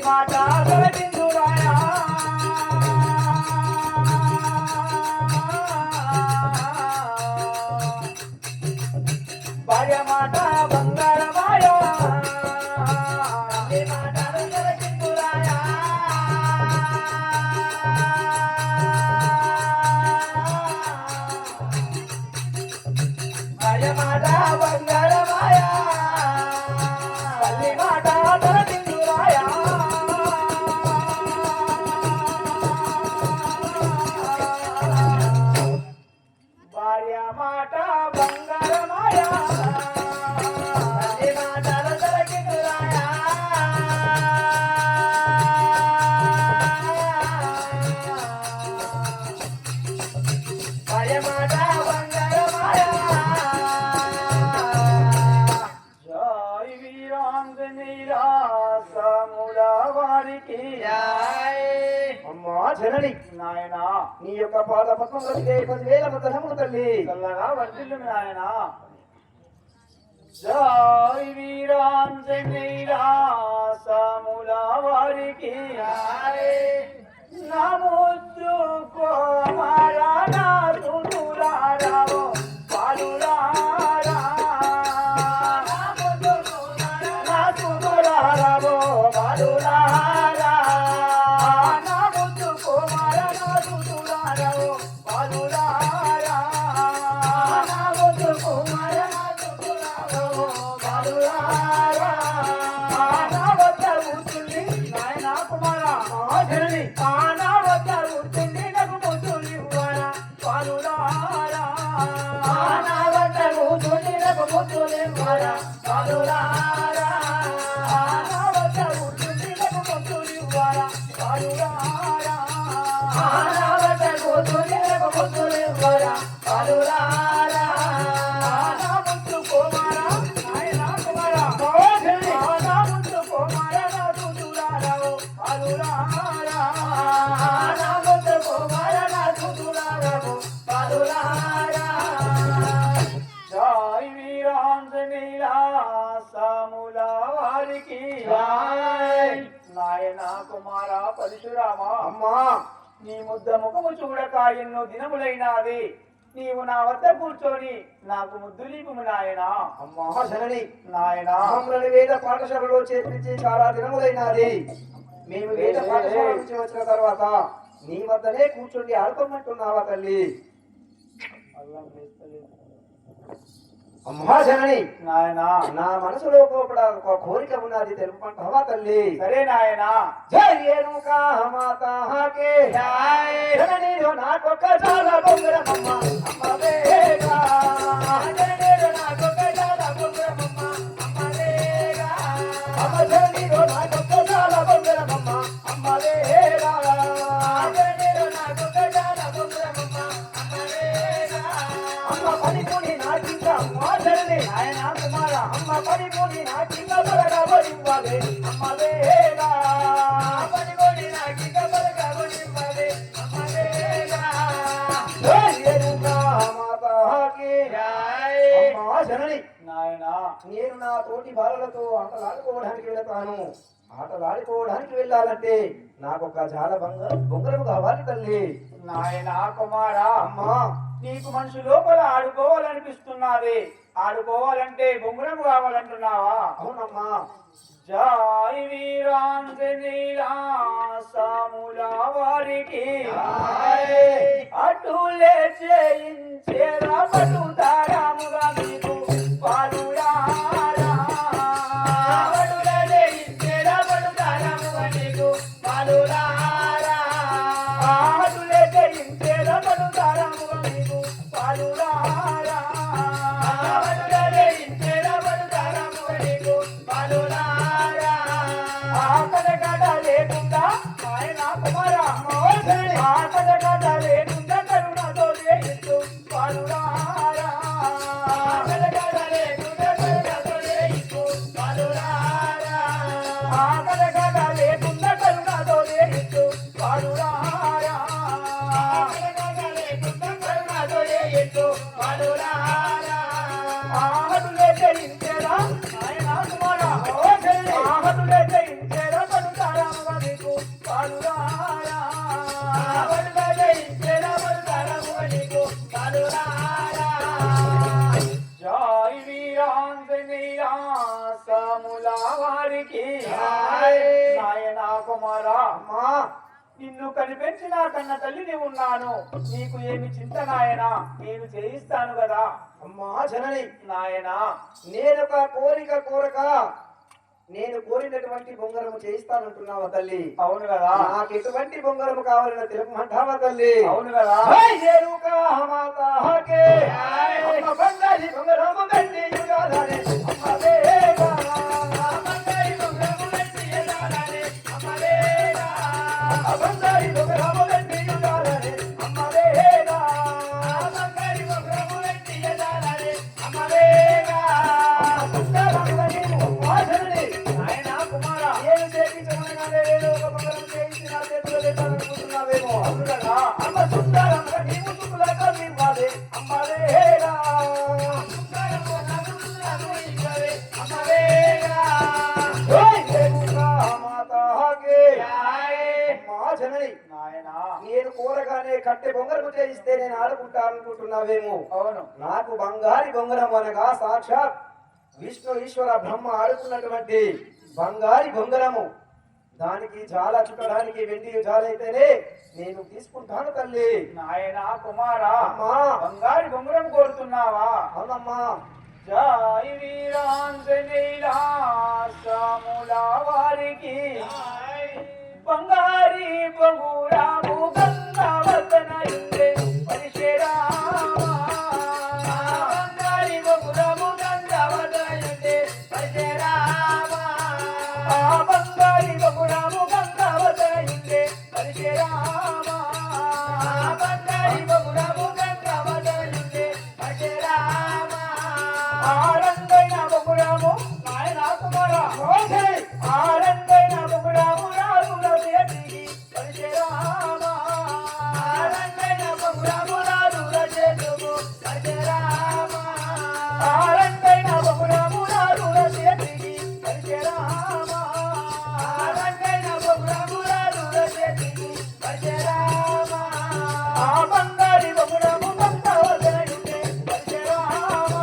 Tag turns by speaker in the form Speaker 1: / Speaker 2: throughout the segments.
Speaker 1: మాట తొలగిందురాయా భార్య మాట బంగారమాయా మాటలు తొలగిందురాయా భార్య మాట బంగారమాయా తల్లి మాట తొలగిందురాయా భార్య మాట బంగారమాయా తల్లి మాటలు తొలగిందురాయా భార్య మాట బంగారమాయా జై వీరాంజనేయ సముల వారికి అమ్మా జనని నాయన నీ యొక్క పాద పద్మములకే 10,000 వందనములు తల్లి చల్లగా వర్ధిల్లు నాయన జై వీరాంజనేయ సముల వారికి నమోస్తు కుమారా తులారావో పాలురారా నమోస్తు తులారావో పాలురారా నమోస్తు కుమారా తులారావో పాలురారా నమోస్తు కుమారా తులారావో పాలురారా నావత ఉతులి నాయన కుమారా మహాజని నావత ఉతులి నాకు ముతులి వారా పాలురారా నావత ఉతులి నాకు ముతులి వారా పాలురారా నావత ఉతులి నాకు ముతులి వారా పాలురారా నావత ఉతులి నాకు ముతులి వారా పాలురారా నాముతు కుమారా నాయన కుమారా మహాజని నాముతు కుమారా నాదు దురారావో పాలురారా నాముతు కుమారా నాదు దురారావో పాలురారా జై వీరాంజనేయ సముల వారికి నాయన కుమారా పరశురామ అమ్మా నీ ముద్ద ముఖము చూడక ఎన్నో దినములైనాది నీవు నా వద్ద కూర్చొని నాకు ముద్దులీపుము నాయన అమ్మా జనని నాయన మమ్మల్ని వేద పాఠశాలలో చేర్పించి చాలా దినములైనది మేము వేద పాఠశాల నుంచి వచ్చిన తర్వాత నీ వద్దనే కూర్చొని ఆడుకోమంటున్నావా తల్లి అమ్మా జనని నాయన నా మనసులో కూడా ఒక కోరిక ఉన్నది తెలుపమంటావా తల్లి సరే నాయన జై రేణుకా మాతాకే జై జనని నాకొక చాలా బొంగరమ్మ అమ్మ వేగా జనని నాకొక చాలా బొంగరమ్మ అమ్మ వేగా అమ్మ జనని నాకొక చాలా బొంగరమ్మ అమ్మ వేగా జనని నాకొక చాలా బొంగరమ్మ అమ్మ వేగా అమ్మ పనిపుని నాకింత మాధరని ఆయన కుమార అమ్మ పనిపుని నాకింత బలగా బలివ్వాలి అమ్మ వేగా పనిపుని నాకింత బలగా బలివ్వాలి అమ్మ వేగా జనని నాయన నేను నా తోటి బాలలతో ఆటలాడుకోవడానికి వెళతాను ఆటలాడుకోవడానికి వెళ్ళాలంటే నాకొక చాలా బొంగరము కావాలి తల్లి నాయన కుమారా అమ్మా నీకు మనసు లోపల ఆడుకోవాలనిపిస్తున్నది ఆడుకోవాలంటే బొంగరము కావాలంటున్నావా అవునమ్మా జై వీరాంజనేయ సముల వారికి అటులే చేయించేరా పట్టుదారాముగా మీకు పాలురారా అటులే చేయించేరా పట్టుదారాముగా మీకు పాలురారా అటులే చేయించేరా పట్టుదారాముగా మీకు పాలురారా అటులే చేయించేరా పట్టుదారాముగా మీకు పాలురారా ఆకడగడ లేకుండా ఆయన కుమారా ఆకడగడ లేకుండా కరుణతో లేస్తూ పాలురారా ఆకడగడ లేకుండా కరుణతో లేస్తూ పాలురారా ఆకడగడ లేకుండా కరుణతో లేస్తూ పాలురారా ఆకడగడ లేకుండా కరుణతో లేస్తూ పాలురారా ఆహతులే జయించేరా ఆయన కుమారా ఆహతులే జయించేరా పలుతారా వారికి నాయనా కుమారా అమ్మా నిన్ను కనిపెంచిన కన్న తల్లిని ఉన్నాను నీకు ఏమి చింత నాయనా నేను చేయిస్తాను కదా అమ్మా జనని నాయనా నేనొక కోరిక కోరక నేను కోరినటువంటి బొంగరము చేయిస్తానంటున్నావా తల్లి అవును కదా నాకు ఎటువంటి బొంగరము కావాలని తెలుపమంటావా తల్లి అవును కదా బొంగరము గండి యుగాలనే అమ్మవేగా బంగారి బొంగరము గండి యుగాలనే అమ్మవేగా బంగారి బొంగరము గండి యుగాలనే అమ్మవేగా బంగారి బొంగరము గండి యుగాలనే అమ్మవేగా నాయనా కుమారా ఏమి చేయించమనగానే ఏదో ఒక బొంగరం చేయించి నా చేతిలో పెట్టాలనుకుంటున్నావేమో అవును కదా అమ్మ సుందరంగా నీ ముసుగులతో నింపాలి అమ్మవేగా నేను కోరగానే కట్టె బొంగరము చేయిస్తే నేను ఆడుకుంటాను అనుకుంటున్నావేమో అవును నాకు బంగారి బొంగరం అనగా సాక్షాత్ విష్ణు ఈశ్వర బ్రహ్మ ఆడుకున్నటువంటి బంగారి బొంగరము దానికి చాలా చుట్టడానికి వెండి జాలైతేనే నేను తీసుకుంటాను తల్లి నాయనా కుమారా అమ్మా బంగారి బొంగరం కోరుతున్నావా అవునమ్మా జై వీరాంజనేయులా సాములా వారికి బంగారి బొంగురాము గంగావతన ఇంద్రే పరిశేరామా బంగారి బొంగురాము గంగావతన ఇంద్రే పరిశేరామా బంగారి బొంగురాము గంగావతన ఇంద్రే పరిశేరామా బంగారి బొంగురాము గంగావతన ఇంద్రే పరిశేరామా ఆనందైన బొంగురాము నాయనా కుమారా ఆనందైన బొంగురాము రాజుల చేతికి పరిశేరామా ఆనందైన బొంగురాము రాజుల చేతుకు పరిశేరామా ఆనందైన బొంగురాము రాజుల చేతికి పరిశేరామా ఆనందైన బొంగురాము రాజుల చేతికి పరిశేరామా ఆ బంగారి బొంగురాము గంగావతన ఇంద్రే పరిశేరామా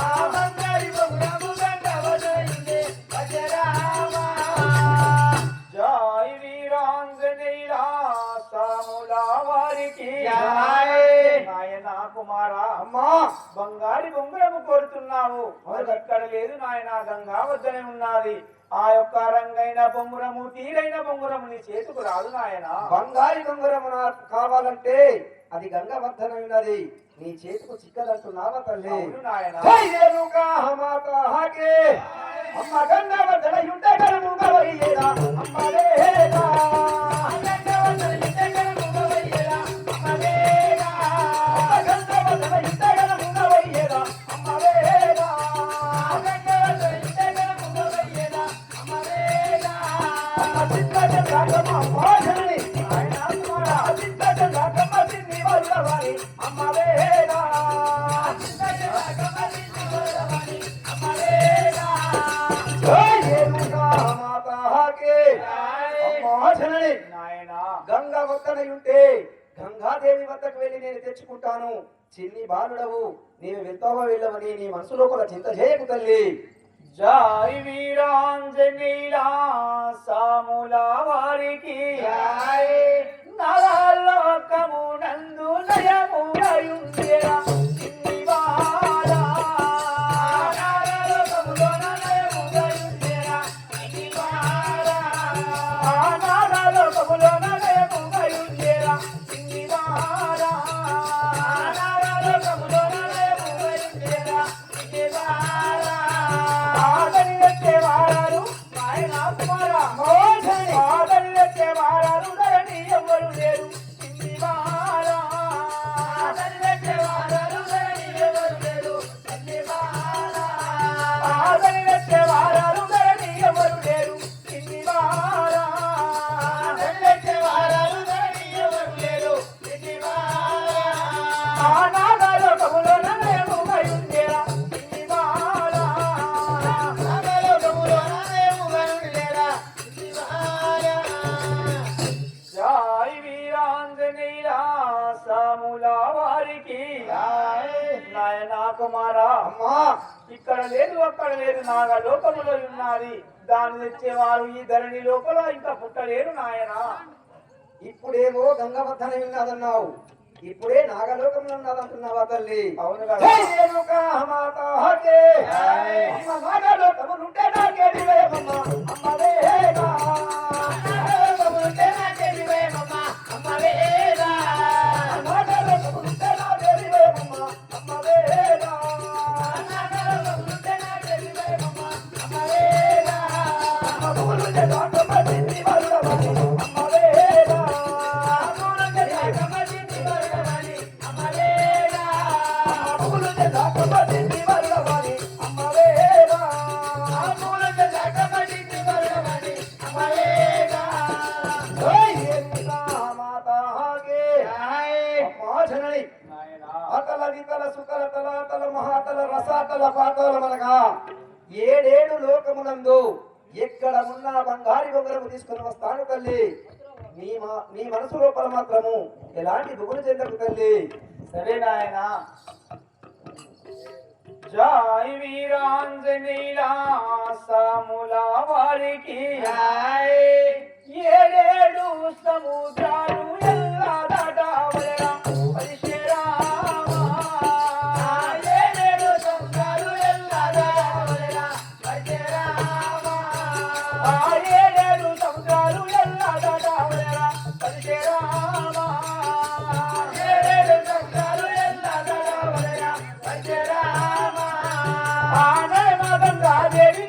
Speaker 1: ఆ బంగారి బొంగురాము గంగావతన ఇంద్రే పరిశేరామా జై వీరాంజనేయులా సాములా వారికి నాయనా కుమారా అమ్మా బంగారి బొంగరము కోరుతున్నావు అది ఇక్కడ లేదు నాయన గంగా వద్దనే ఉన్నది ఆ యొక్క రంగైన బొంగురము తీరైన బొంగురము నీ చేతుకు రాదు నాయన బంగారి బొంగురము నాకు కావాలంటే అది గంగా వద్దనైనది నీ చేతుకు చిక్కదంటున్నావా తల్లి అమ్మ గంగా వద్దన యుంటే గరము గవయ్యేదా అమ్మలేదా గంగా వద్దన యుంటే గరము గవయ్యేదా అమ్మలేదా గంగా వద్దన యుంటే గరము గవయ్యేదా అమ్మలేదా గంగా వద్దన యుంటే గరము గవయ్యేదా అమ్మలేదా అమ్మ చిత్తజంగాకమ్మ మోహని నాయనా కుమారా చిత్తజంగాకమ్మ చిన్ని వల్లవారి అమ్మలేదా చిత్తజంగాకమ్మ చిన్ని వల్లవారి అమ్మలేదా గంగా వద్దన ఉంటే గంగాదేవి వద్దకు వెళ్ళి నేను తెచ్చుకుంటాను చిన్ని బాలుడవు నీవు వెళ్తావా వెళ్ళవని నీ మనసులో కూడా చింత చేయకు తల్లి జై వీరాంజనేయులా సాములా వారికి నరలోకము నందు నయముడయుండెరా చిన్ని బాలా ఎవరు లేరు
Speaker 2: కుమారా
Speaker 1: అమ్మా
Speaker 2: ఇక్కడ లేదు అక్కడ లేదు నాగా లోకములో ఉన్నది దాన్ని తెచ్చేవారు ఈ ధరణి లోపల ఇంకా పుట్టలేరు నాయనా
Speaker 1: ఇప్పుడేమో గంగవర్ధన విన్నాదన్నావు ఇప్పుడే నాగలోకంలో ఉన్నదంటున్నావా తల్లి
Speaker 2: అవును కదా
Speaker 1: జై రేణుకా మాతాకే అమ్మ నాగలోకములుంటే నాకేదివేమమ్మ అమ్మవేగా నాగలోకములుంటే నాకేదివేమమ్మ అమ్మవేగా నాగలోకములుంటే నాకేదివేమమ్మ అమ్మవేగా నాగలోకములుంటే నాకేదివేమమ్మ అమ్మవేగా అమ్మవులుంటే నాకమదిని వరుడవని అమ్మవేగా అమ్మవులుంటే నాకమదిని వరుడవని అమ్మవేగా అమ్మవులుంటే నాకమదిని వరుడవని అమ్మవేగా అమ్మవులుంటే నాకమదిని వరుడవని అమ్మవేగా జై రేణుకా మాతాకే అమ్మా జనని
Speaker 2: నాయనా
Speaker 1: అతల వితల సుతల తలాతల మహాతల రసాతల పాతాళమనగా ఏడేడు లోకమునందు ఎక్కడ ఉన్న బంగారి బొంగరము తీసుకుని వస్తాను తల్లి నీ మనసు లోపల మాత్రము ఎలాంటి దుగులు చెందకు తల్లి
Speaker 2: సరే నాయనా జై వీరాంజనేయులా సాముల వారికి ఏడేడు సముద్రాలు ఎల్లా దాటవలెనా పరిశరామా ఏడేడు సముద్రాలు ఎల్లా దాటవలెనా పరిశరామా ఏడేడు సముద్రాలు ఎల్లా దాటవలెనా పరిశరామా ఏడేడు సముద్రాలు ఎల్లా దాటవలెనా పరిశరామా ఆనే మగంగా దేవి